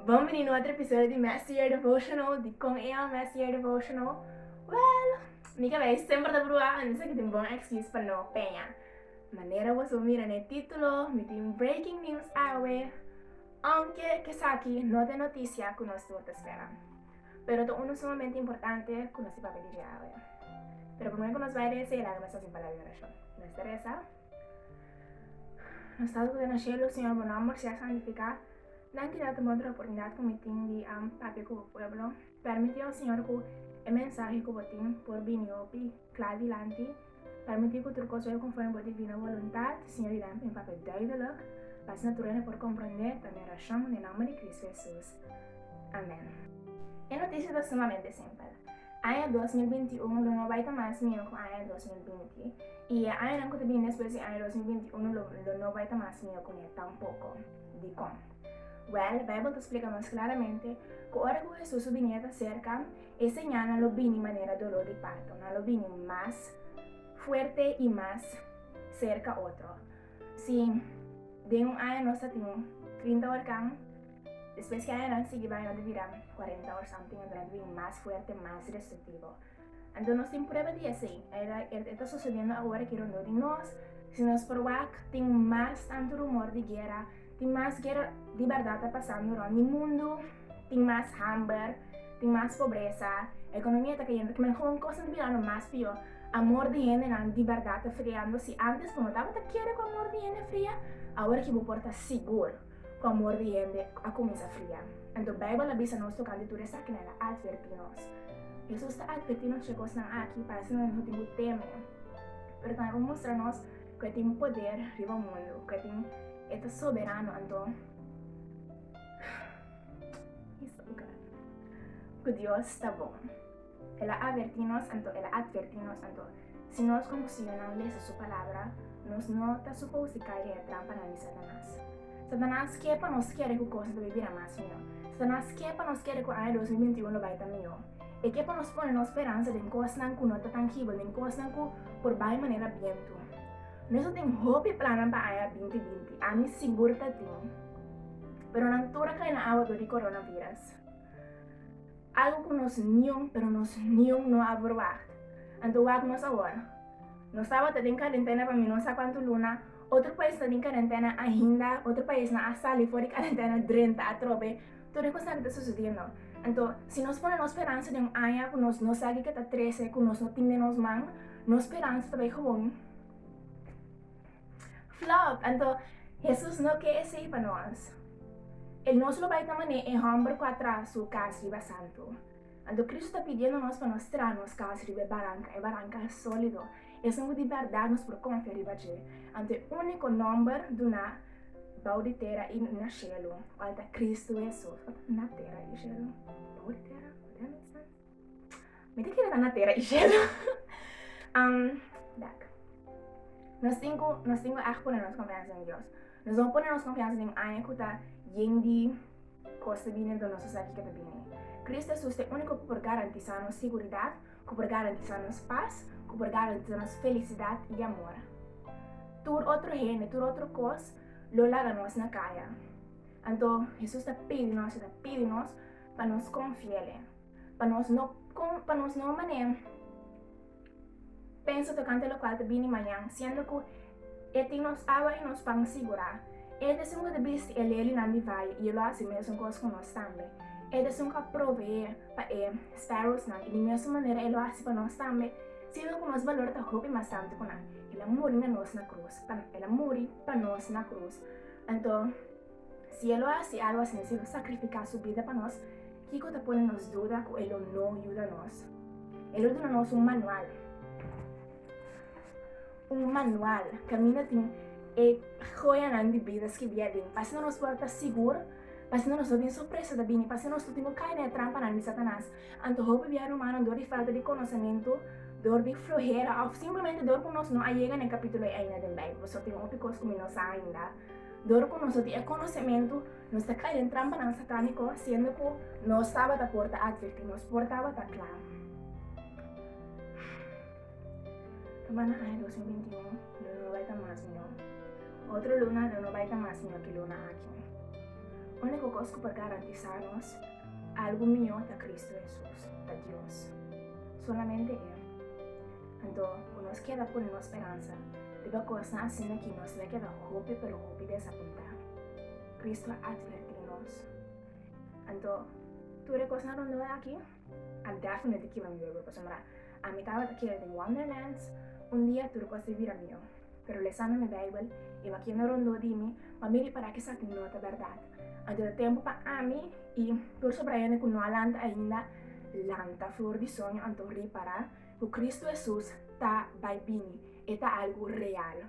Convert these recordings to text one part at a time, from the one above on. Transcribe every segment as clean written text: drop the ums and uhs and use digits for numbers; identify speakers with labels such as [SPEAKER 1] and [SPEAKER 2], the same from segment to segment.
[SPEAKER 1] Bem-vindo a outro episódio de Master Devotional, de como é a Master Devotional. Well, minha vez sempre da brua, não sei que tem bom excuse para não penha. Maneira você mira no título, me tem breaking news awe, aunque que aqui não tem notícia que nós todos esperamos. Pero to uno sumamente importante que nós papel de awe. Pero primeiro que nós vai dizer lá, mas assim para a oração. Nós interessa? Nós estamos na cielo, o Senhor, bom amor, se a santificar. Nanti dá tomando a oportunidade que me tem de papi com o pueblo. Permitiu ao Senhor que o mensagem que eu tenho por vir opi, claro dilante. Permitiu que tudo coisa conforme a divina vontade. Senhor, irá em papel duidelijk. Pas naturalmente por compreender também a razão no nome de Cristo Jesus. Amém. A notícia é sumamente simples. Ano 2021 não vai ter mais meu que ano 2020. E ano que também depois de ano 2021 não vai ter mais meu que tampouco. De como? Well, la Bible te explica más claramente que ahora que Jesús venía cerca, ese ya no lo vino de manera dolor de parto, no lo vino más fuerte y más cerca otro. Si de un año no está teniendo 30 horas, después que año no sigue va a vivir 40 horas something, entonces vino más fuerte, más restrictivo. Entonces nos tem prueba de así, está sucediendo ahora que rondo de nós, si nos provoca, tem más tanto rumor de guerra, tem mais guerra de verdade está passando no mundo, tem mais hambre, tem mais pobreza, a economia está caindo, que mejor coisa não virando mais pior, amor de gente não de verdade está friando, se antes quando estava te querer com amor de gente fria, agora que vou portar seguro com amor de gente a começar a friar. Então a Bíblia avisa nós tocando tudo isso que ela adverte nós. Jesus está advertindo que coisas aqui para que nós não temos tema, mas também mostrar nós que tem poder riba o mundo, que tem é soberano, então isso que Deus está bom. Ela advertimos, então se nós confiamos a sua palavra, nós não está suposto cair em trampa de Satanás. Satanás quer para nós querer que coisa de viver mais melhor. Satanás quer para nós querer que o ano 2021 vai estar melhor. E quer para nós pôr nossa esperança em coisas que não está tangível, em coisas que por bem maneira bem tu. Nós temos hope plano para a 2020, a mim seguro que tem. Pero não toda cai na água do coronavírus. Algo que nós não, pero nós não aprovar. Então, o que nós agora? Nós estávamos em quarentena para mim não sei quanto luna, outro país está em quarentena ainda, outro país na sala fora de quarentena 30 a trope, tudo isso está sucedendo. Então, se nós ponemos esperança em ano que nós não sabemos que está 13, que nós não temos mãos, nossa esperança também gewoon flop. Então, Jesus não quer isso para nós. Ele não só vai também em hambre com atrás o casa riba santo. Então, Cristo está pedindo nós para mostrar nossa casa riba barranca, e barranca é sólido. Isso não é de verdade nós por confiar riba de. Então, o único número de uma baú terra e na cielo, é Cristo Jesus. Na terra e cielo. Baú de terra? That makes sense? Me tem que ir na terra e cielo. Nós temos a poner nossa confiança em Deus. Nós vamos poner nossa confiança em Aya que está de coisa vindo do nosso saque que está vindo. Cristo Jesus é o único que pode garantizar nossa segurança, que pode garantizar nossa paz, que pode garantizar nossa felicidade e amor. Tudo outro reino, tudo outra coisa, lo larga nós na caia. Então, Jesus está pedindo nós para nós confiar, para nós não maneira. Penso tocante lo qual te bini manhã, sendo que ele nos água e nos pang segurar. Ele é um que debiste ele não vai e ele assim mesmo coisa com nós também. Ele é um que provee para sparrows não e de mesma maneira ele assim para nós também. Sendo que nós valor ta hope mais tanto com ele morre na nós na cruz, ele morre para nós na cruz. Então, se ele assim algo assim, se ele sacrificar sua vida para nós, que coisa põe nos dúvida que ele não ajuda nós. Ele dá nós manual. Manual, caminho tem joia não de vidas que viedem, para se não nos porta seguro, para se não nos tem surpresa da bini, para se nós temos cair na trampa de Satanás. Então, hope vier humano dor de falta de conhecimento, dor de flojera, ou simplesmente dor que nós não chega no capítulo ainda da Bíblia, você tem uma coisa como nós ainda. Dor que nós temos conhecimento, nós está cair na trampa de satânico, sendo que nós estava da porta advertir, nós portava da claro. Mana ay 2021, no vai estar mais melhor. Outro luna não vai estar mais melhor que luna aqui. único cosa que puede garantizarnos algo mío de Cristo Jesús, de Dios. Solamente Él. Entonces, nos queda por una esperanza de cosas así que nos le queda hope, pero hope desapuntar. Cristo advertimos. Entonces, tú reconoces dónde aquí? Definitivamente que vamos a ver, pues, a mitad de aquí de Wonderlands, un día tú reconoces vivir a mí. Pero lesando mi Bible, y aquí no rondo di mi, ma miri para que saque nota verdad. Entonces, tempo para mí, y por sobre ella que no alanta ainda, lanta flor de sonho, entonces reparar que Cristo Jesús está baibini, está algo real.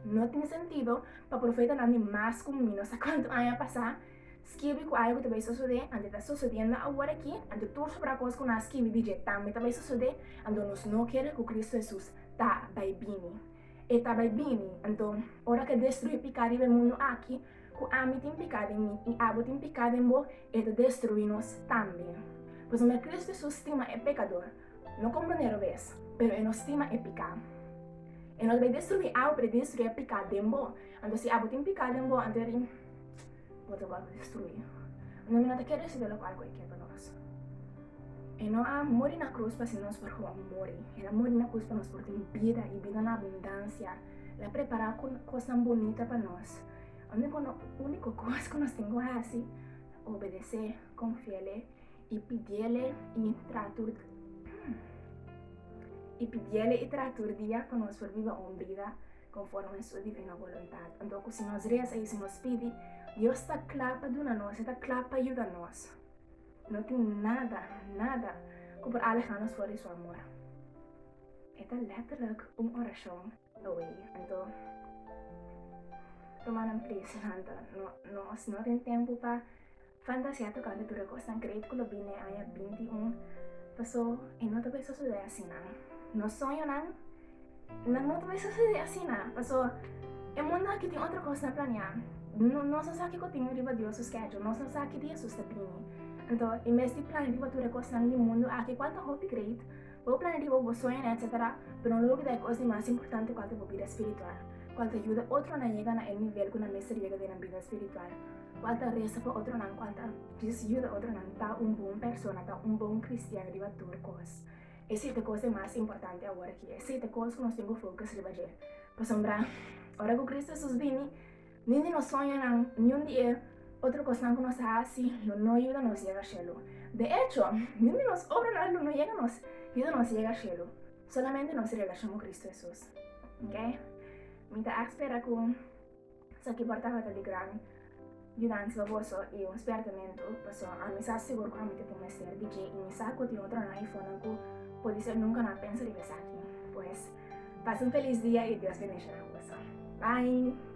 [SPEAKER 1] No tiene sentido para o profeta andar mais comigo, não sei quanto anos passar, escreve com algo que vai suceder, ande está sucedendo agora aqui, ande tudo sobre a coisa que nós escreve de também vai suceder, ande nós não queremos que Cristo Jesus está baibini. E está baibini, então, hora que destruir pecado no mundo aqui, que a mim tem pecado em mim e a tem pecado em você, ele destrui nós também. Pois o Cristo Jesus estima é pecador, não compreender o vez, mas ele estima é pecado. E nós vai destruir algo para destruir o pecado em você. Então, se algo tem pecado em você, então ele vai destruir. Não me quer decidir o qual que é para nós. E não há morrer na cruz para se nós for morrer. Ele morrer na cruz para nós por ter vida e vida na abundância. Ele preparar coisa bonita para nós. A única coisa que nós temos é assim, obedecer, confiar e pedir-lhe e tratar dia para nós por viver uma vida conforme a sua divina vontade. Então, se nós rezamos e se nós pedimos, Deus está claro para nós, está claro para ajudar nós. Não tem nada que por alejar-nos fora de seu amor. É letterlijk uma oração away. Então, tomando please, nós não temos tempo para fantasiar quando tu recostas creio que o bine há 21 passou e não talvez suceder assim não sonho não talvez suceder assim não passou é mundo aqui tem outra coisa a planear não só sabe que eu tenho riba Deus o schedule não só sabe que Deus está pini então em vez de planear tu recostas no mundo aqui quanto hope great vou planear vou sonhar etc pero não logo da coisa mais importante quanto a vida espiritual quanto ajuda outro na chegar na nível que na mesa chega na vida espiritual quanto resta para outro não quanto ajuda outro não tá bom persona tá bom cristiano de tudo coisa essa é a coisa mais importante agora aqui essa é a coisa que nós temos foco de fazer para sombrar ora que Cristo Jesus vem nem nos sonha não nenhum dia outra coisa que nós assim não ajuda nos chegar ao céu de hecho nem nos obra não chega nos ajuda nos chegar ao céu solamente nos relacionamos com Cristo Jesus ok me dá espera com essa que portava de grande Giudanza vosso e un spertamento passo a mi sa sicuro che mi te mestiere di che mi sa che ti otro na iPhone que puede ser nunca na pensa de besar. Pues pasa un feliz día y Dios bendiga a vos. Bye.